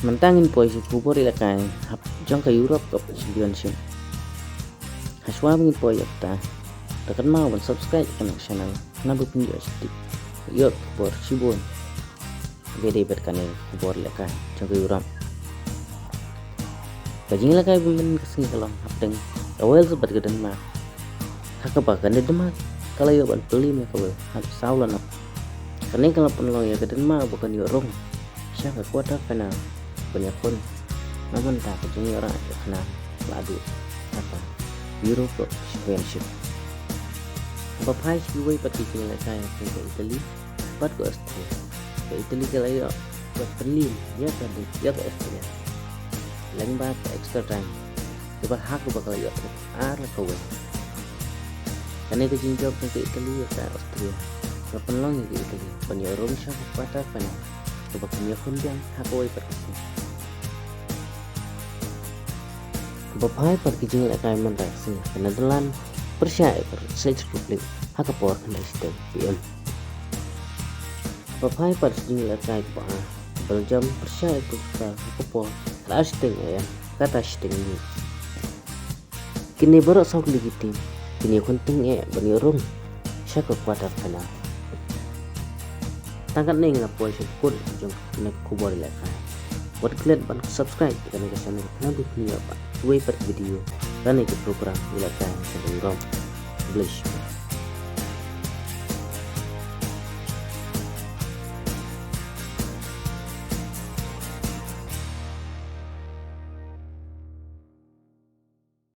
Mentangin poisi kubur ila kai hap jong ka Europe ka Championship. Haswa mingin po yakta. Tekan mau ban subscribe kan channel. Nabu pinjo sedikit. Yok kubur Sibun. Gede bet kan kubur ila kai jong ka Europe. Kajing ila kai bumin kesini kalau hapdeng. Awal sebat ke Denmark. Haka kan di Denmark. Kalau yo ban pelim ya kawal. Hap saulan ap. Karena kalau penelong ya ke Denmark bukan yo rong. Siapa kuat apa banyak pun namun tak kejadian orang kena ladu apa Euro Championship apa prize gue pati kini kayak ke Italy pat ke Austria ke Italy ke layo ke Berlin ya tadi ya ke Austria lain bat extra time coba hak bakal layo arah kau karena kejadian job ke Italy ya ke Austria ke penelong ke Italy penyorong siapa kuat apa nih coba punya kundian hak gue pergi Bapak pergi lek kay man taksi Nederland percaya per Czech Republic haka por kan sistem PM Bapak pergi lek kay pa Belgium percaya per haka por lasting ya kata sistem ini kini baru sok legitim kini kunting ya baniorong siya kuwatar kana tangkat ning na po siya kun jong nek kubor lek kay buat kalian bantu subscribe karena ke channel nanti punya pak gue per video dan ikut program wilayah yang sedang bless